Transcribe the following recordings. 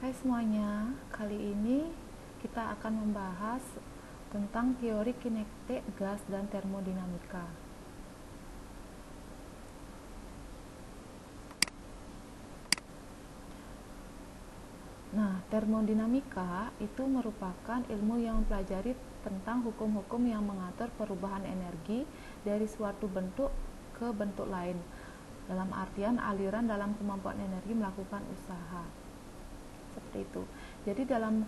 Hai semuanya, kali ini kita akan membahas tentang teori kinetik gas dan termodinamika. Nah, termodinamika itu merupakan ilmu yang mempelajari tentang hukum-hukum yang mengatur perubahan energi dari suatu bentuk ke bentuk lain, dalam artian aliran dalam kemampuan energi melakukan usaha. Seperti itu. Jadi dalam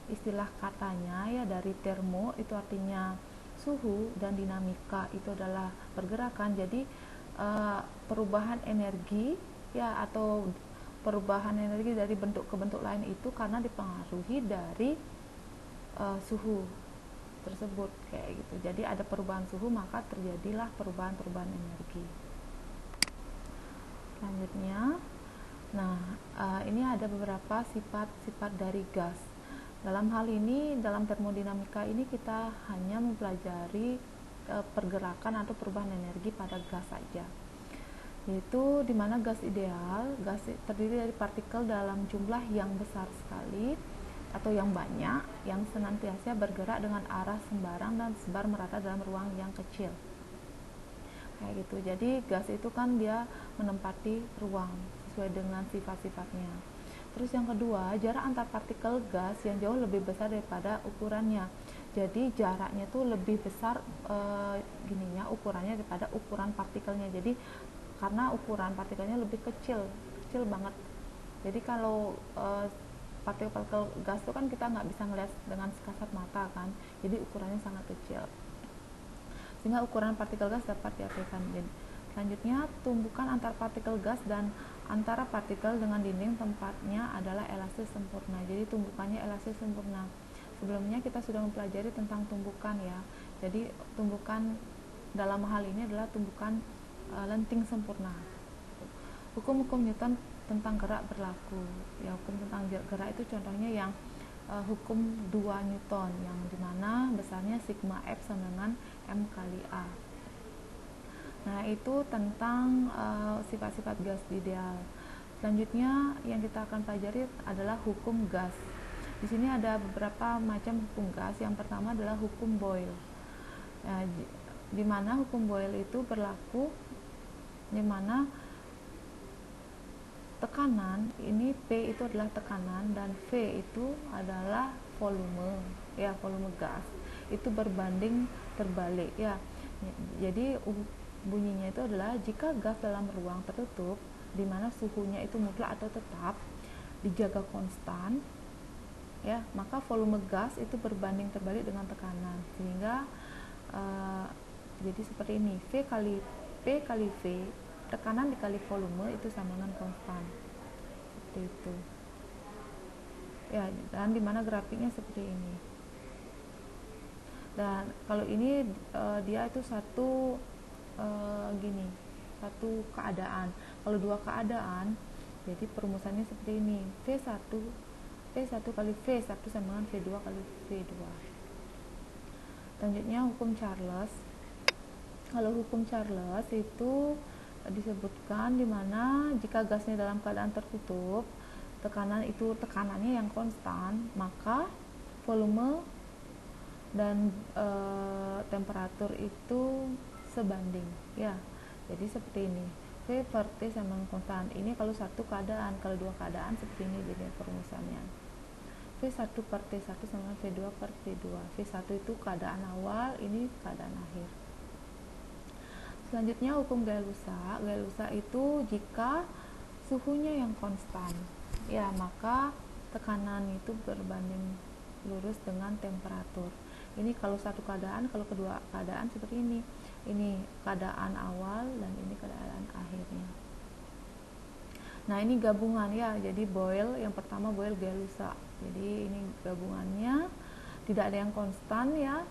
istilah katanya ya, dari termo itu artinya suhu dan dinamika itu adalah pergerakan. Jadi perubahan energi ya, atau perubahan energi dari bentuk ke bentuk lain itu karena dipengaruhi dari suhu tersebut, kayak gitu. Jadi ada perubahan suhu, maka terjadilah perubahan energi. Selanjutnya, nah ini ada beberapa sifat-sifat dari gas. Dalam hal ini, dalam termodinamika ini kita hanya mempelajari pergerakan atau perubahan energi pada gas saja, yaitu dimana gas ideal, gas terdiri dari partikel dalam jumlah yang besar sekali atau yang banyak, yang senantiasa bergerak dengan arah sembarang dan sebar merata dalam ruang yang kecil, kayak gitu. Jadi gas itu kan dia menempati ruang sesuai dengan sifat-sifatnya. Terus yang kedua, jarak antar partikel gas yang jauh lebih besar daripada ukurannya. Jadi jaraknya tuh lebih besar ukurannya daripada ukuran partikelnya. Jadi karena ukuran partikelnya lebih kecil banget. Jadi kalau partikel gas itu kan kita nggak bisa ngelihat dengan sekasat mata kan. Jadi ukurannya sangat kecil, sehingga ukuran partikel gas dapat diartikan. Selanjutnya, tumbukan antar partikel gas dan antara partikel dengan dinding tempatnya adalah elastis sempurna. Jadi tumbukannya elastis sempurna. Sebelumnya kita sudah mempelajari tentang tumbukan ya. Jadi tumbukan dalam hal ini adalah tumbukan lenting sempurna. Hukum-hukum Newton tentang gerak berlaku. Ya, hukum tentang gerak itu contohnya yang hukum 2 Newton, yang dimana besarnya sigma F sama dengan M kali A. Nah, itu tentang sifat-sifat gas ideal. Selanjutnya yang kita akan pelajari adalah hukum gas. Di sini ada beberapa macam hukum gas. Yang pertama adalah hukum Boyle. Nah, di mana hukum Boyle itu berlaku di mana tekanan ini, P itu adalah tekanan dan V itu adalah volume ya, volume gas itu berbanding terbalik ya. Jadi bunyinya itu adalah jika gas dalam ruang tertutup di mana suhunya itu mutlak atau tetap dijaga konstan ya, maka volume gas itu berbanding terbalik dengan tekanan, sehingga jadi seperti ini, V kali P kali V, tekanan dikali volume itu sama dengan konstan, seperti itu ya. Dan dimana grafiknya seperti ini. Dan kalau ini dia itu satu satu keadaan. Kalau dua keadaan, jadi perumusannya seperti ini, V1 kali V1 sama dengan V2 kali V2. Selanjutnya hukum Charles. Kalau hukum Charles itu disebutkan dimana jika gasnya dalam keadaan tertutup, tekanannya yang konstan, maka volume dan temperatur itu sebanding ya. Jadi seperti ini, V per T sama dengan konstan. Ini kalau satu keadaan. Kalau dua keadaan seperti ini jadi perumusannya, V1 per T1 sama dengan V2 per T2. V1 itu keadaan awal, ini keadaan akhir. Selanjutnya hukum Gay-Lussac. Gay-Lussac itu jika suhunya yang konstan ya, maka tekanan itu berbanding lurus dengan temperatur. Ini kalau satu keadaan. Kalau kedua keadaan seperti ini keadaan awal dan ini keadaan akhirnya. Nah, ini gabungan ya. Jadi Boyle, yang pertama Boyle Gay-Lussac. Jadi ini gabungannya, tidak ada yang konstan ya.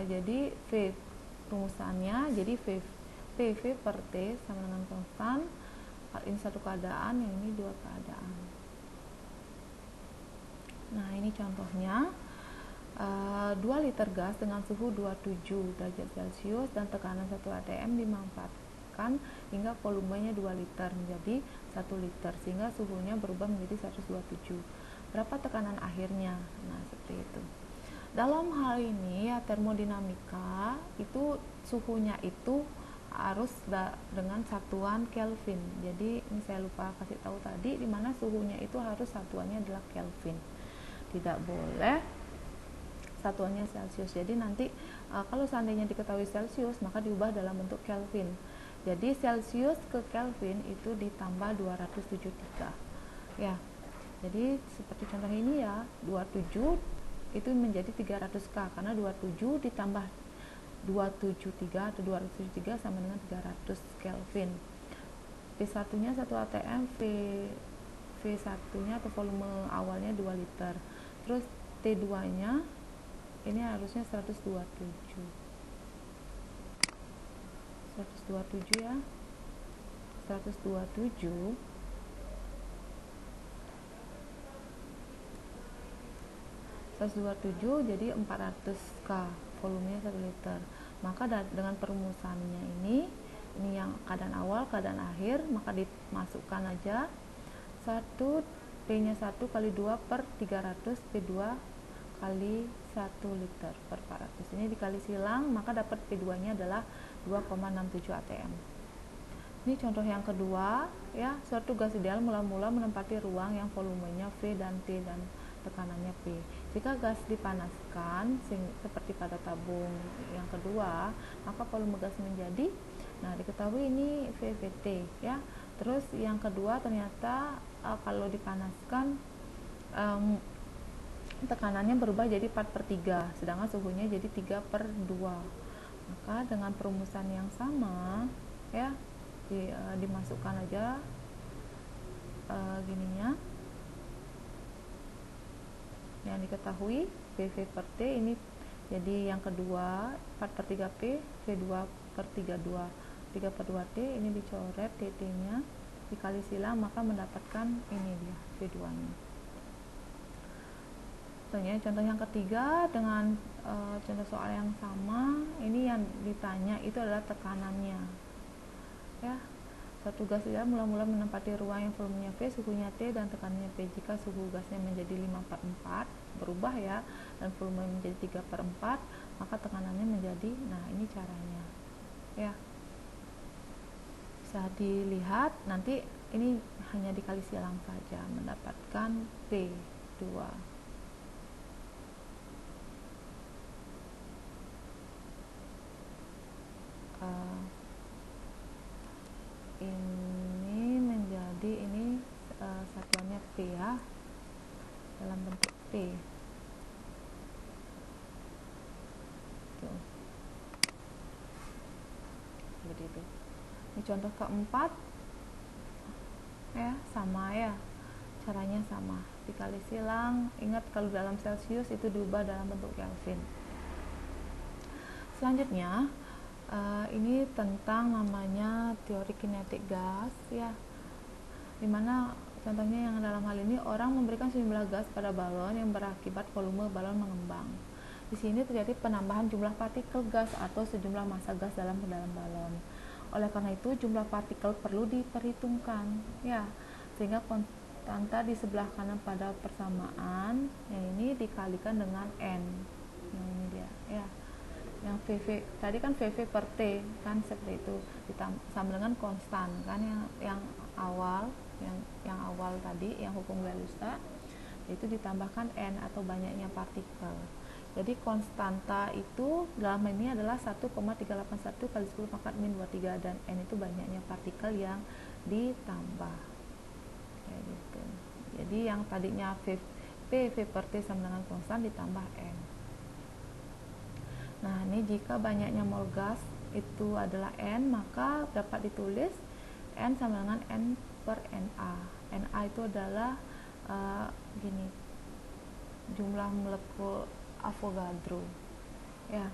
Jadi V rumusannya, jadi PV per T sama dengan konstan. Ini satu keadaan, yang ini dua keadaan. Nah, ini contohnya. 2 liter gas dengan suhu 27 derajat Celcius dan tekanan 1 atm dimanfaatkan hingga volumenya 2 liter menjadi 1 liter, sehingga suhunya berubah menjadi 127. Berapa tekanan akhirnya? Nah, seperti itu. Dalam hal ini ya, termodinamika itu suhunya itu harus dengan satuan Kelvin. Jadi ini saya lupa kasih tahu tadi, di mana suhunya itu harus satuannya adalah Kelvin. Tidak boleh satuannya Celcius. Jadi nanti kalau seandainya diketahui Celcius, maka diubah dalam bentuk Kelvin. Jadi Celcius ke Kelvin itu ditambah 273. Ya. Jadi seperti contoh ini ya, 27 itu menjadi 300K karena 27 ditambah 273 atau 273 sama dengan 300 Kelvin. P1 nya 1 atm, V1 nya atau volume awalnya 2 liter. Terus T2 nya ini harusnya 127 ya, 127 jadi 400K, volumenya 1 liter. Maka dengan perumusannya ini yang keadaan awal, keadaan akhir, maka dimasukkan aja 1 P nya 1 kali 2 per 300, P2 kali 1 liter per 400. Ini dikali silang, maka dapat P2 nya adalah 2,67 atm. Ini contoh yang kedua ya, suatu gas ideal mula-mula menempati ruang yang volumenya V dan T dan tekanannya P. Jika gas dipanaskan seperti pada tabung yang kedua, maka volume gas menjadi, nah diketahui ini VVT ya. Terus yang kedua ternyata kalau dipanaskan tekanannya berubah jadi 4/3, sedangkan suhunya jadi 3/2. Maka dengan perumusan yang sama ya, dimasukkan aja gininya yang diketahui PV per T ini, jadi yang kedua 4/3 P, V2/32, 3/2 T, ini dicoret TT nya dikali silang, maka mendapatkan ini dia V2 nya. Contoh yang ketiga dengan contoh soal yang sama, ini yang ditanya itu adalah tekanannya ya. Suatu gas ideal mula-mula menempati ruang yang volumenya V, suhunya T, dan tekanannya P. Jika suhu gasnya menjadi 5/4 berubah ya, dan volume menjadi 3/4, maka tekanannya menjadi, nah ini caranya ya, bisa dilihat nanti ini hanya dikali silang saja mendapatkan P2. Ini menjadi ini satuannya P ya, dalam bentuk P. Tuh. Begitu. Ini contoh keempat ya, sama ya, caranya sama, dikali silang. Ingat kalau dalam Celcius itu diubah dalam bentuk Kelvin. Selanjutnya ini tentang namanya teori kinetik gas ya, dimana contohnya yang dalam hal ini orang memberikan sejumlah gas pada balon yang berakibat volume balon mengembang. Di sini terjadi penambahan jumlah partikel gas atau sejumlah massa gas dalam balon. Oleh karena itu jumlah partikel perlu diperhitungkan ya, sehingga konstanta di sebelah kanan pada persamaan yang ini dikalikan dengan N. Yang ini dia ya. Yang VV tadi kan VV per T kan seperti itu, sama dengan konstan kan yang awal tadi yang hukum Gay-Lussac itu ditambahkan N atau banyaknya partikel. Jadi konstanta itu dalam ini adalah 1,381 kali 10 pangkat min 23, dan N itu banyaknya partikel yang ditambah kayak gitu. Jadi yang tadinya PV per T sama dengan konstan ditambah N. Nah, ini jika banyaknya mol gas itu adalah N, maka dapat ditulis N sama dengan N per Na. Na itu adalah gini, jumlah molekul Avogadro ya.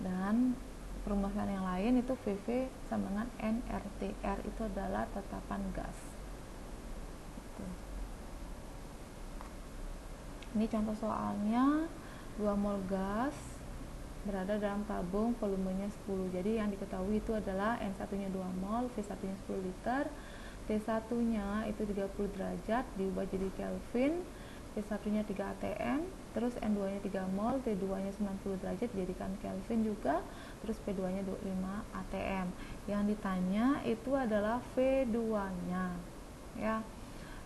Dan perumusan yang lain itu VV sama dengan nRT. R itu adalah tetapan gas. Ini contoh soalnya, 2 mol gas berada dalam tabung volumenya 10. Jadi yang diketahui itu adalah N1 nya 2 mol, V1 nya 10 liter, T1 nya itu 30 derajat diubah jadi Kelvin, T1 nya 3 atm, terus N2 nya 3 mol, T2 nya 90 derajat dijadikan Kelvin juga, terus P2 nya 25 atm. Yang ditanya itu adalah V2 nya ya.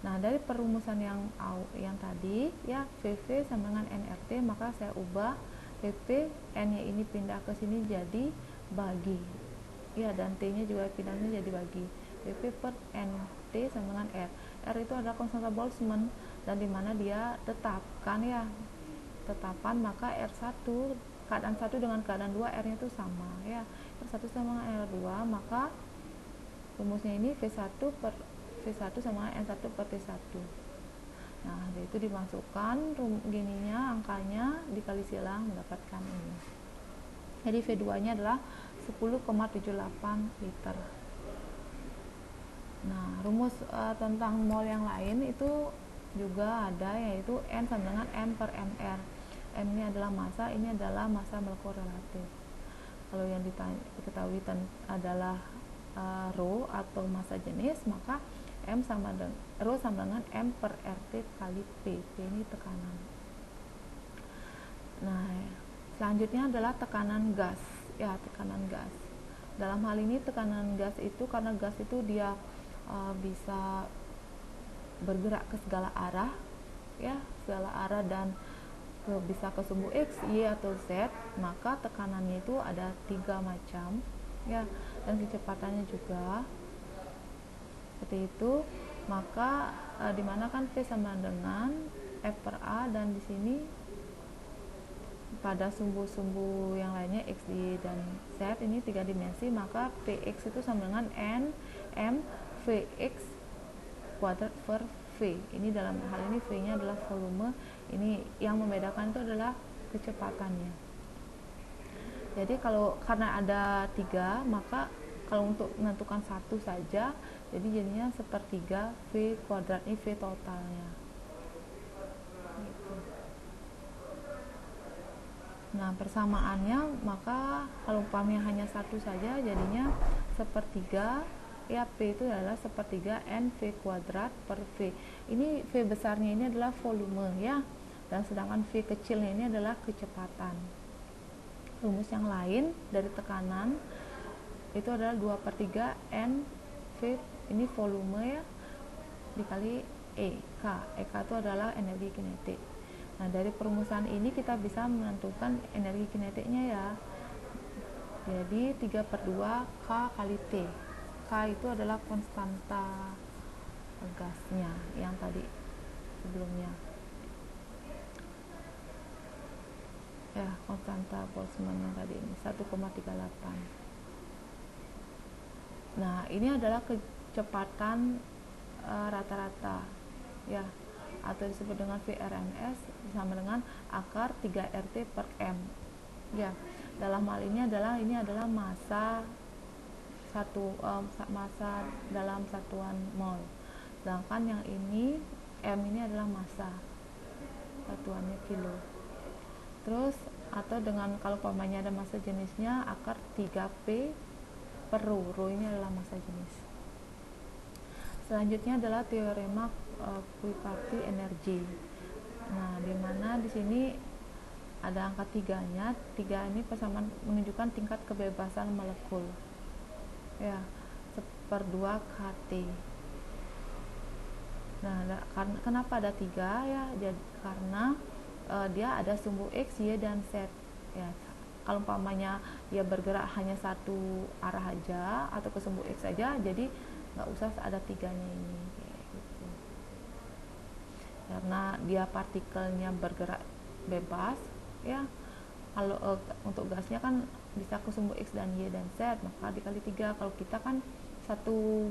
Nah, dari perumusan yang tadi ya, VV sama dengan nRT, maka saya ubah VP, N-nya ini pindah ke sini jadi bagi. Ya, dan T-nya juga pindahnya jadi bagi. VP per NT sama dengan R. R itu adalah konstanta Boltzmann dan dimana dia tetapkan ya. Tetapan maka R1 keadaan 1 dengan keadaan 2 R-nya itu sama ya. R1 sama dengan R2, maka rumusnya ini V1 per V1 sama N1 per T1. Nah, itu dimasukkan gininya, angkanya dikali silang mendapatkan ini. Jadi V2 nya adalah 10,78 liter. Nah, rumus tentang mol yang lain itu juga ada, yaitu N sama dengan M per MR. M ini adalah massa, ini adalah massa molekul relatif. Kalau yang diketahui adalah rho atau massa jenis, maka M sama dengan rho sama dengan M per RT kali P. P ini tekanan. Nah, selanjutnya adalah tekanan gas. Ya, tekanan gas. Dalam hal ini tekanan gas itu karena gas itu dia bisa bergerak ke segala arah, ya, segala arah dan bisa ke sumbu X, Y atau Z, maka tekanannya itu ada 3 macam, ya, dan kecepatannya juga seperti itu. Maka dimana kan V sama dengan F per A, dan di sini pada sumbu-sumbu yang lainnya X, Y, dan Z ini 3 dimensi, maka Px itu sama dengan N M Vx kuadrat per V. Ini dalam hal ini V nya adalah volume. Ini yang membedakan itu adalah kecepatannya. Jadi karena ada 3, maka kalau untuk menentukan satu saja, jadi jadinya 1/3 V kuadrat, ini V totalnya gitu. Nah, persamaannya, maka kalau umpamanya hanya satu saja, jadinya 1/3 ya, P itu adalah 1/3 N V kuadrat per V. Ini V besarnya ini adalah volume ya, dan sedangkan V kecilnya ini adalah kecepatan. Rumus yang lain dari tekanan itu adalah 2/3 N V, ini volume ya, dikali EK. EK itu adalah energi kinetik. Nah, dari perumusan ini kita bisa menentukan energi kinetiknya ya. Jadi 3/2 K kali T. K itu adalah konstanta gasnya yang tadi sebelumnya. Ya, konstanta Boltzmann yang tadi ini 1,38. Nah, ini adalah kecepatan rata-rata ya, atau disebut dengan VRMS, sama dengan akar 3 RT per M ya. Dalam hal ini adalah massa massa dalam satuan mol, sedangkan yang ini M ini adalah massa, satuannya kilo. Terus atau dengan kalau pamannya ada massa jenisnya akar 3P per rho ini adalah massa jenis. Selanjutnya adalah teorema Kuiperti energi. Nah, di mana di sini ada angka 3-nya. 3 ini persamaan menunjukkan tingkat kebebasan molekul. Ya, 1/2 kT. Nah, kenapa ada 3 ya? Jadi karena dia ada sumbu X, Y, dan Z. Ya, kalau umpamanya dia bergerak hanya satu arah aja atau ke sumbu X saja, jadi nggak usah ada 3-nya ini. Gitu. Karena dia partikelnya bergerak bebas, ya. Kalau untuk gasnya kan bisa ke sumbu X dan Y dan Z, maka dikali 3. Kalau kita kan satu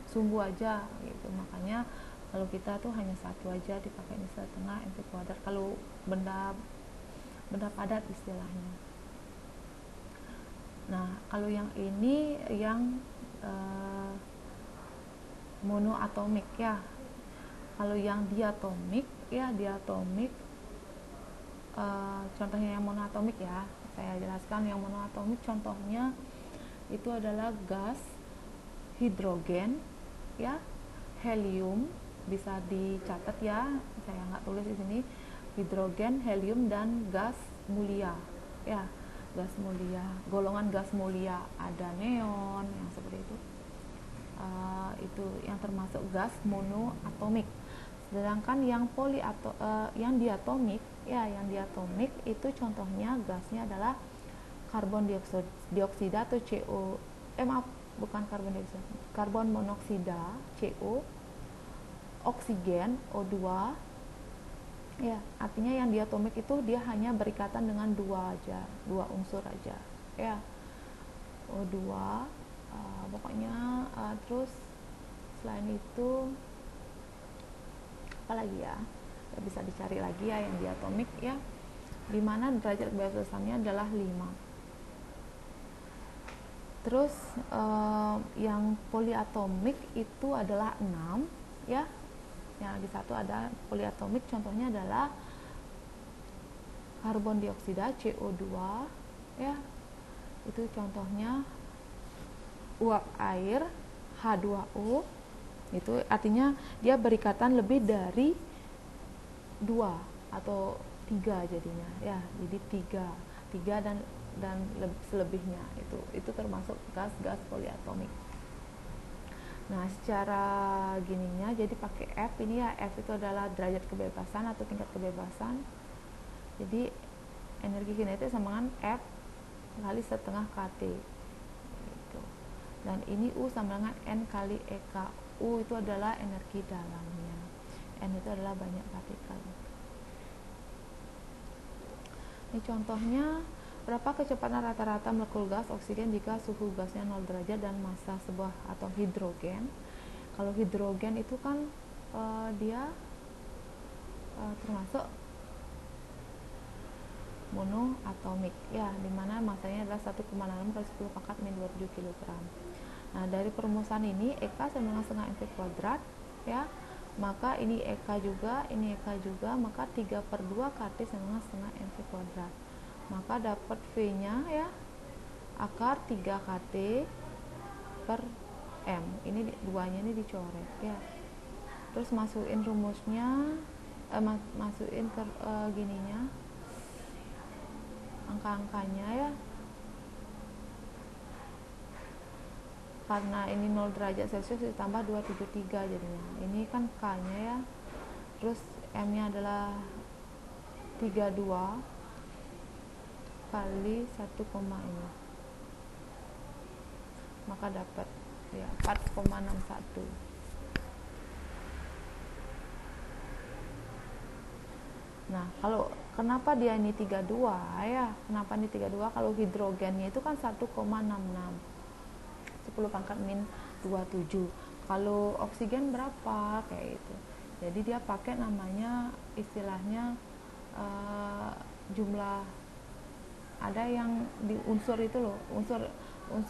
sumbu aja gitu, makanya kalau kita tuh hanya satu aja, dipakai ini 1/2 MV kuadrat kalau benda padat istilahnya. Nah, kalau yang ini yang monoatomik ya. Kalau yang diatomik ya, contohnya yang monoatomik ya, saya jelaskan. Yang monoatomik contohnya itu adalah gas hidrogen ya, helium, bisa dicatat ya, saya nggak tulis di sini, hidrogen, helium, dan gas mulia, ya, gas mulia, golongan gas mulia, ada neon yang seperti itu. Itu yang termasuk gas monoatomik. Sedangkan yang yang diatomik, ya, yang diatomik itu contohnya gasnya adalah karbon dioksida atau CO, maaf, bukan karbon dioksida, karbon monoksida CO, oksigen O2, ya, artinya yang diatomik itu dia hanya berikatan dengan dua unsur aja, ya, O2, pokoknya, terus selain itu apalagi ya, bisa dicari lagi ya yang diatomik, ya, dimana derajat kebebasannya adalah 5. Terus yang poliatomik itu adalah 6, ya. Yang di satu ada poliatomik, contohnya adalah karbon dioksida CO2, ya. Itu contohnya uap air H2O. Itu artinya dia berikatan lebih dari 2 atau 3 jadinya, ya. Jadi 3 dan selebihnya itu termasuk gas poliatomik. Nah, secara gininya jadi pakai F ini ya, F itu adalah derajat kebebasan atau tingkat kebebasan. Jadi energi kinetik sama dengan F kali setengah KT gitu. Dan ini U sama dengan N kali EK. U itu adalah energi dalamnya, N itu adalah banyak partikel. Ini contohnya, berapa kecepatan rata-rata molekul gas oksigen jika suhu gasnya 0 derajat dan massa sebuah atom hidrogen. Kalau hidrogen itu kan dia termasuk monoatomik, ya, dimana massanya adalah 1,6 kali 10 pangkat min 27 kg. Nah, dari perumusan ini EK sama dengan setengah mv kuadrat, ya, maka ini EK juga, maka 3/2 KT sama dengan setengah mv kuadrat. Maka dapat V-nya, ya, akar 3 KT per M. Ini duanya ini dicoret, ya. Terus masukin rumusnya, masukin ke gininya, angka-angkanya, ya. Karena ini 0 derajat Celcius ditambah 273 jadinya. Ini kan K-nya, ya. Terus M-nya adalah 32 kali 1, ini. Maka dapat, ya, 4,61. Nah, kalau kenapa dia ini 32, ya? Kenapa ini 32? Kalau hidrogennya itu kan 1,66. 10 pangkat min 27. Kalau oksigen berapa? Kayak itu. Jadi dia pakai namanya, istilahnya jumlah, ada yang di unsur itu loh, unsur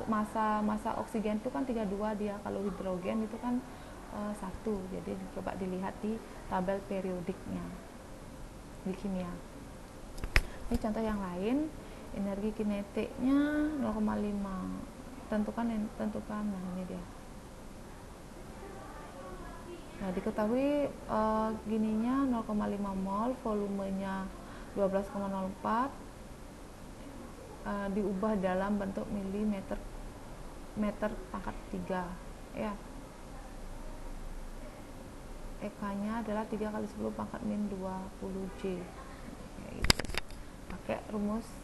massa oksigen itu kan 32 dia. Kalau hidrogen itu kan 1. Jadi coba dilihat di tabel periodiknya di kimia. Ini contoh yang lain, energi kinetiknya 0,5. tentukan, nah ini dia. Nah, diketahui gininya 0,5 mol, volumenya 12,04, diubah dalam bentuk milimeter meter pangkat 3, ya. EK-nya adalah 3 kali 10 pangkat min 20 J. Pakai rumusnya.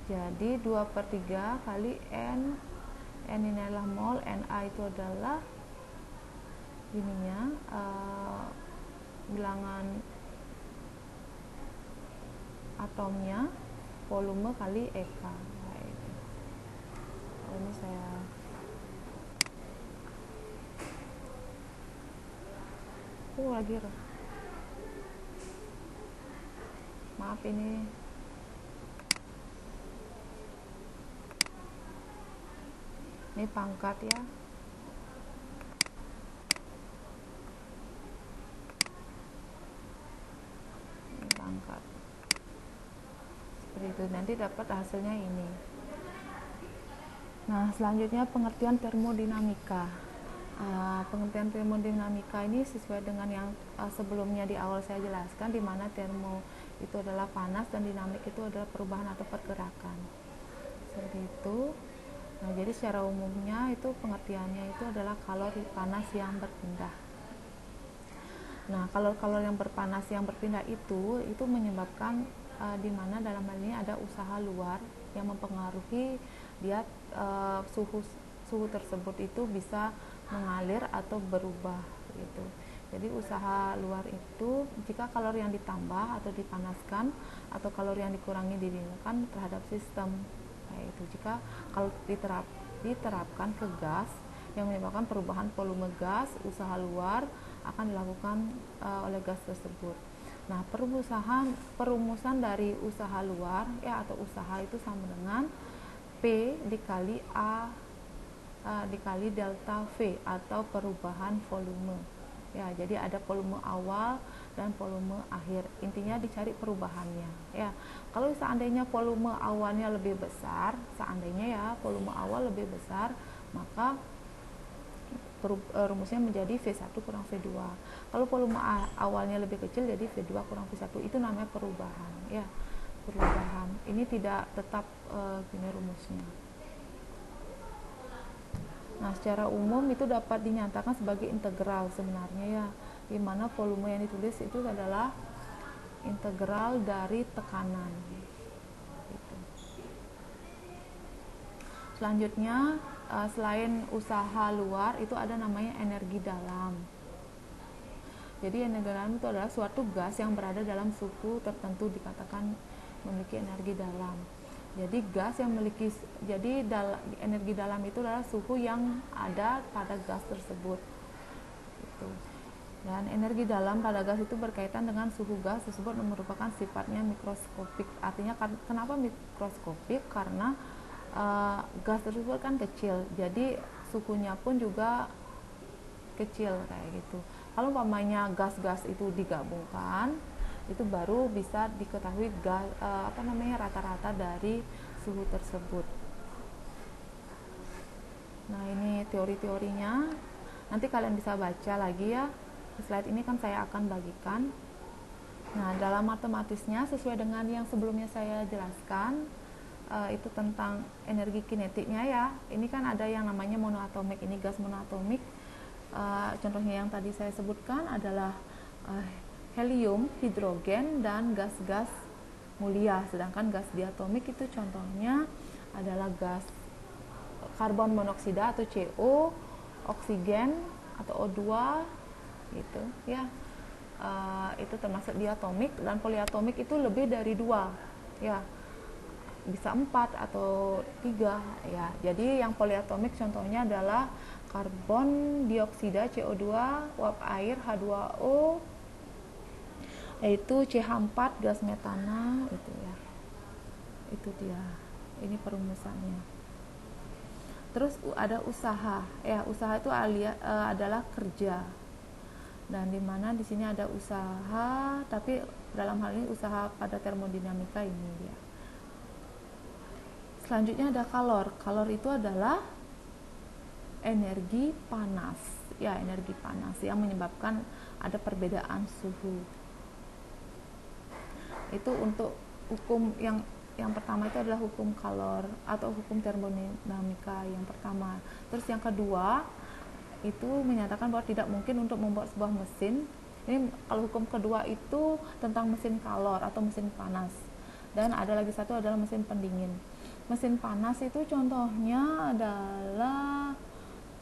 Jadi 2/3 kali N ini adalah mol, Na itu adalah ininya, bilangan atomnya, volume kali EK. Ini saya lagi maaf ini pangkat, ya. Ini pangkat seperti itu, nanti dapat hasilnya ini. Nah, selanjutnya pengertian termodinamika. Pengertian termodinamika ini sesuai dengan yang sebelumnya di awal saya jelaskan, di mana termo itu adalah panas dan dinamik itu adalah perubahan atau pergerakan. Seperti itu. Nah, jadi secara umumnya itu pengertiannya itu adalah kalori panas yang berpindah. Nah, kalor-kalor yang berpanas yang berpindah itu menyebabkan di mana dalam hal ini ada usaha luar yang mempengaruhi dia suhu tersebut itu bisa mengalir atau berubah gitu. Jadi usaha luar itu jika kalori yang ditambah atau dipanaskan atau kalori yang dikurangi didinginkan terhadap sistem, yaitu jika kalau diterapkan ke gas yang menyebabkan perubahan volume gas, usaha luar akan dilakukan oleh gas tersebut. Nah, perumusan dari usaha luar ya atau usaha itu sama dengan P dikali A dikali delta V atau perubahan volume. Ya, jadi ada volume awal dan volume akhir. Intinya dicari perubahannya. Ya, kalau seandainya volume awalnya lebih besar, volume awal lebih besar, maka rumusnya menjadi V1 kurang V2. Kalau volume awalnya lebih kecil, jadi V2 kurang V1. Itu namanya perubahan. Ya, perubahan. Ini tidak tetap gini rumusnya. Nah, secara umum itu dapat dinyatakan sebagai integral sebenarnya ya, di mana volume yang ditulis itu adalah integral dari tekanan. Gitu. Selanjutnya, selain usaha luar itu ada namanya energi dalam. Jadi energi dalam itu adalah suatu gas yang berada dalam suhu tertentu dikatakan memiliki energi dalam. Jadi gas yang memiliki energi dalam itu adalah suhu yang ada pada gas tersebut. Gitu. Dan energi dalam pada gas itu berkaitan dengan suhu gas tersebut merupakan sifatnya mikroskopik. Artinya kenapa mikroskopik? Karena gas tersebut kan kecil, jadi suhunya pun juga kecil kayak gitu. Kalau umpamanya gas-gas itu digabungkan, itu baru bisa diketahui rata-rata dari suhu tersebut. Nah, ini teori-teorinya. Nanti kalian bisa baca lagi ya. Slide ini kan saya akan bagikan. Nah, dalam matematisnya sesuai dengan yang sebelumnya saya jelaskan, itu tentang energi kinetiknya ya. Ini kan ada yang namanya monoatomik. Ini gas monoatomik. Contohnya yang tadi saya sebutkan adalah helium, hidrogen, dan gas-gas mulia. Sedangkan gas diatomik itu contohnya adalah gas karbon monoksida atau CO, oksigen atau O2 gitu ya. Itu termasuk diatomik, dan poliatomik itu lebih dari 2 ya, bisa 4 atau 3 ya. Jadi yang poliatomik contohnya adalah karbon dioksida CO2, uap air H2O, yaitu CH4 gas metana itu ya. Itu dia. Ini perumusannya. Terus ada usaha. Ya, usaha itu adalah kerja. Dan di mana di sini ada usaha, tapi dalam hal ini usaha pada termodinamika ini dia. Selanjutnya ada kalor. Kalor itu adalah energi panas. Ya, energi panas yang menyebabkan ada perbedaan suhu. Itu untuk hukum yang pertama itu adalah hukum kalor atau hukum termodinamika yang pertama. Terus yang kedua itu menyatakan bahwa tidak mungkin untuk membuat sebuah mesin. Ini kalau hukum kedua itu tentang mesin kalor atau mesin panas. Dan ada lagi satu adalah mesin pendingin. Mesin panas itu contohnya adalah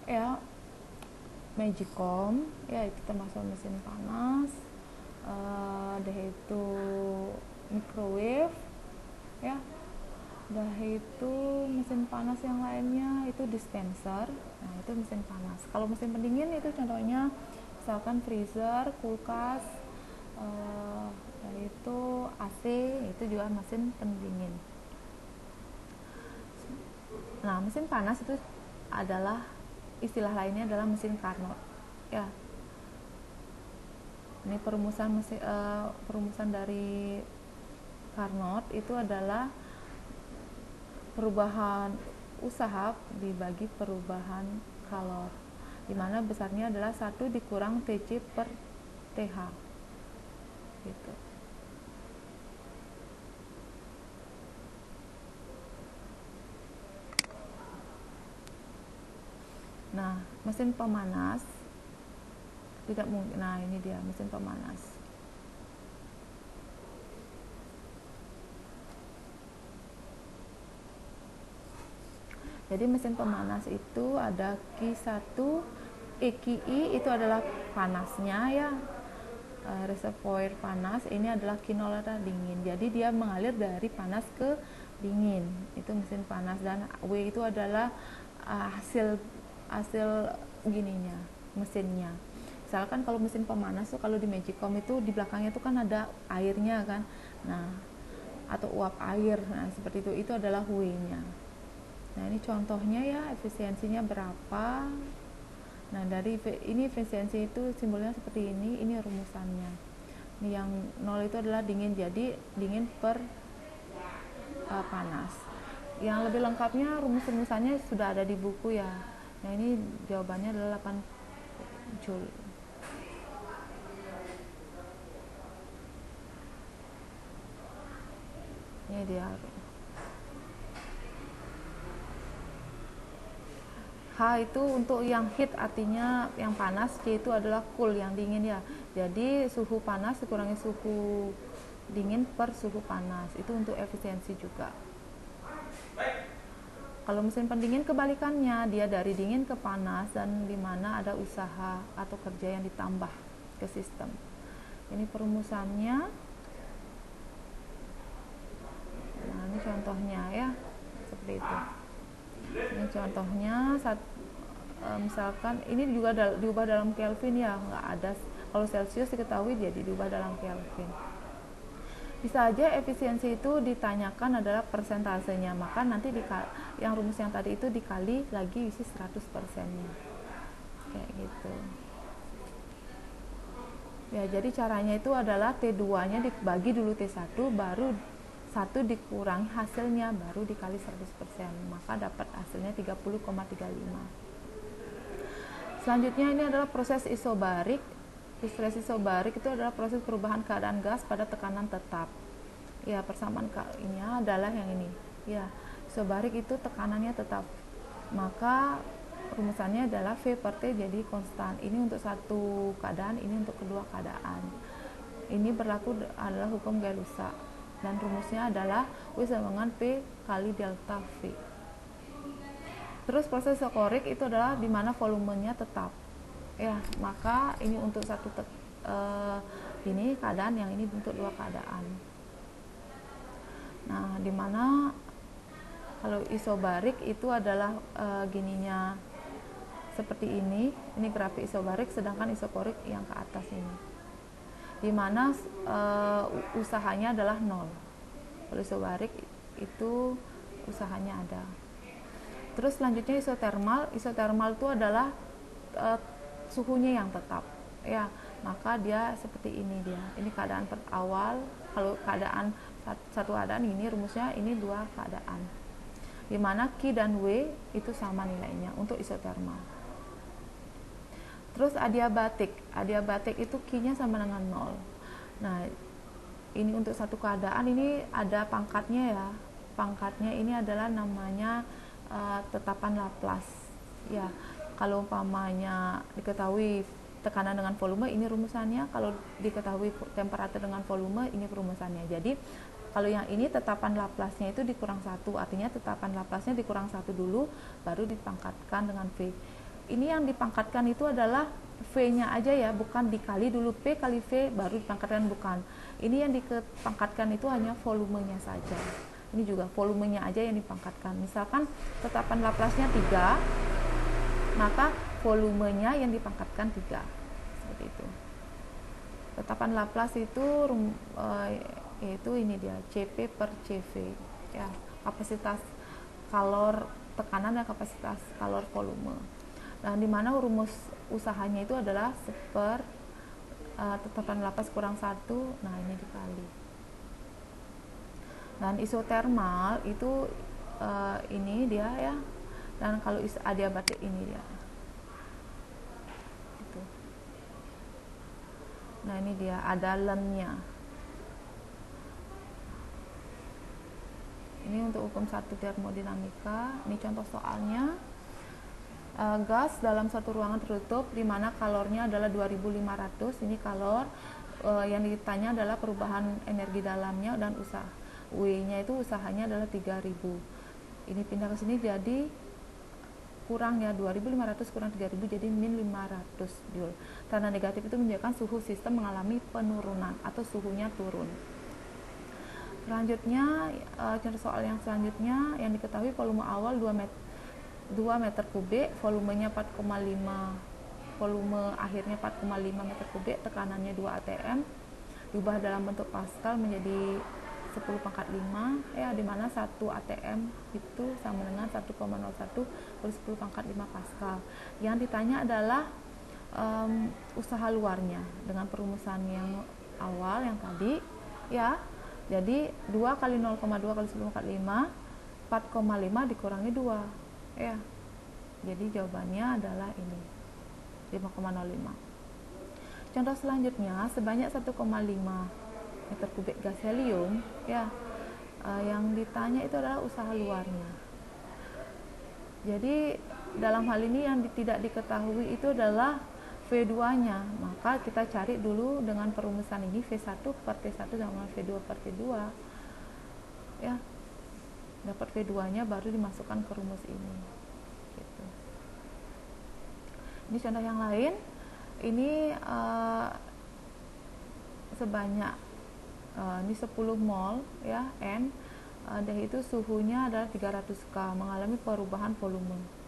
ya Magicom, ya itu termasuk mesin panas. Itu microwave ya. Itu mesin panas yang lainnya itu dispenser. Nah, itu mesin panas. Kalau mesin pendingin itu contohnya misalkan freezer, kulkas, itu AC, itu juga mesin pendingin. Nah, mesin panas itu adalah istilah lainnya adalah mesin Carnot ya. Ini perumusan dari Carnot itu adalah perubahan usaha dibagi perubahan kalor, di mana besarnya adalah 1 dikurang TC per TH gitu. Nah, mesin pemanas tidak mungkin. Nah, ini dia mesin pemanas. Jadi mesin pemanas itu ada Q1, QI itu adalah panasnya ya, reservoir panas. Ini adalah Q0 adalah dingin. Jadi dia mengalir dari panas ke dingin. Itu mesin panas. Dan W itu adalah hasil gininya, mesinnya. Misalkan kalau mesin pemanas tuh kalau di Magicom itu di belakangnya tuh kan ada airnya kan. Nah, atau uap air. Nah, seperti itu. Itu adalah W-nya. Nah, ini contohnya ya, efisiensinya berapa. Nah, dari ini efisiensi itu simbolnya seperti ini rumusannya. Ini yang 0 itu adalah dingin, jadi dingin per panas. Yang lebih lengkapnya rumus-rumusannya sudah ada di buku ya. Nah, ini jawabannya adalah 8 Joule. Ini dia. H itu untuk yang heat, artinya yang panas. C itu adalah cool, yang dingin ya. Jadi suhu panas dikurangi suhu dingin per suhu panas. Itu untuk efisiensi juga. Kalau mesin pendingin kebalikannya, dia dari dingin ke panas, dan di mana ada usaha atau kerja yang ditambah ke sistem. Ini perumusannya. Nah, ini contohnya ya, seperti itu. Ini contohnya, misalkan ini juga diubah dalam Kelvin ya, nggak ada. Kalau Celsius diketahui jadi diubah dalam Kelvin. Bisa aja efisiensi itu ditanyakan adalah persentasenya, maka nanti yang rumus yang tadi itu dikali lagi isi 100%-nya. Kayak gitu. Ya, jadi caranya itu adalah T2-nya dibagi dulu T1, baru 1 dikurangi hasilnya, baru dikali 100%, maka dapat hasilnya 30,35. Selanjutnya ini adalah proses isobarik. Proses isobarik itu adalah proses perubahan keadaan gas pada tekanan tetap. Ya, persamaan ini adalah yang ini. Ya, isobarik itu tekanannya tetap. Maka rumusannya adalah V per T jadi konstan. Ini untuk satu keadaan, ini untuk kedua keadaan. Ini berlaku adalah hukum Gay-Lussac. Dan rumusnya adalah W sama dengan P kali delta V. Terus proses isokorik itu adalah di mana volumenya tetap. Ya, maka ini untuk satu ini keadaan, yang ini untuk dua keadaan. Nah, di mana kalau isobarik itu adalah gininya seperti ini grafik isobarik, sedangkan isokorik yang ke atas ini. Di mana usahanya adalah 0. Kalau isobarik itu usahanya ada. Terus selanjutnya isotermal. Isotermal itu adalah suhunya yang tetap. Ya, maka dia seperti ini dia. Ini keadaan awal. Kalau keadaan satu keadaan ini rumusnya ini dua keadaan. Di mana Q dan W itu sama nilainya untuk isotermal. Terus adiabatik. Adiabatik itu Q-nya sama dengan 0. Nah, ini untuk satu keadaan ini ada pangkatnya ya. Pangkatnya ini adalah namanya tetapan Laplace. Ya, kalau umpamanya diketahui tekanan dengan volume, ini rumusannya. Kalau diketahui temperatur dengan volume, ini rumusannya. Jadi, kalau yang ini tetapan Laplace-nya itu dikurang 1, artinya tetapan Laplace-nya dikurang 1 dulu, baru dipangkatkan dengan V. Ini yang dipangkatkan itu adalah V-nya aja ya, bukan dikali dulu P kali V baru dipangkatkan, bukan. Ini yang dipangkatkan itu hanya volumenya saja. Ini juga volumenya aja yang dipangkatkan. Misalkan tetapan Laplace-nya 3, maka volumenya yang dipangkatkan 3. Seperti itu. Tetapan Laplace itu yaitu ini dia, CP per CV. Ya, kapasitas kalor tekanan dan kapasitas kalor volume. Nah, di mana rumus usahanya itu adalah tetapan Laplace kurang 1, nah ini dikali. Dan isotermal itu ini dia ya, dan kalau adiabatik ini dia gitu. Nah ini dia ada lennya. Ini untuk hukum 1 termodinamika. Ini contoh soalnya. Gas dalam satu ruangan tertutup di mana kalornya adalah 2500. Ini kalor. Yang ditanya adalah perubahan energi dalamnya dan usaha. W-nya itu usahanya adalah 3000. Ini pindah ke sini jadi kurang ya, 2500 kurang 3000 jadi min 500 Joule. Tanda negatif itu menunjukkan suhu sistem mengalami penurunan atau suhunya turun. Selanjutnya, contoh soal yang selanjutnya, yang diketahui volume awal 2 meter kubik, volumenya 4,5, volume akhirnya 4,5 meter kubik, tekanannya 2 atm, diubah dalam bentuk Pascal menjadi 10⁵ ya, di mana 1 atm itu sama dengan 1,01 per 10⁵ Pascal. Yang ditanya adalah usaha luarnya dengan perumusan yang awal yang tadi ya. Jadi 2 kali 0,2 kali 10⁵, 4,5 dikurangi 2 ya. Jadi jawabannya adalah ini 5,05. Contoh selanjutnya, sebanyak 1,5 meter kubik gas helium ya, yang ditanya itu adalah usaha luarnya. Jadi dalam hal ini yang tidak diketahui itu adalah V2-nya, maka kita cari dulu dengan perumusan ini, V1 per T1 sama V2 per T2 ya. Dapat V2-nya baru dimasukkan ke rumus ini gitu. Ini contoh yang lain. Ini sebanyak ini 10 mol ya, N, dan itu suhunya adalah 300 K, mengalami perubahan volume.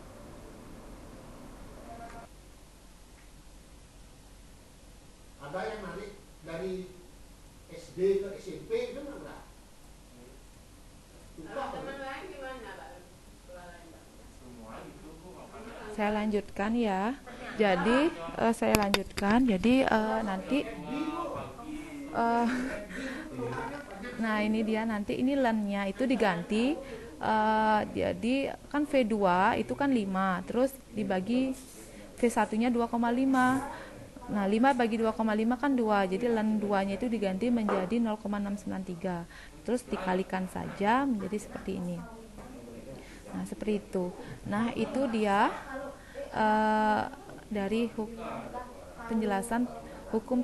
Ada yang narik dari SD ke SMP itu enggak? Teman lain gimana, Pak? Saya lanjutkan ya. Jadi saya lanjutkan. Jadi nanti nah ini dia nanti ini lennya itu diganti. Jadi kan V2 itu kan 5, terus dibagi V1-nya 2,5. Nah, 5 bagi 2,5 kan 2. Jadi len 2-nya itu diganti menjadi 0,693. Terus dikalikan saja menjadi seperti ini. Nah, seperti itu. Nah, itu dia dari penjelasan hukum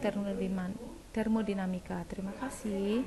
termodinamika. Terima kasih.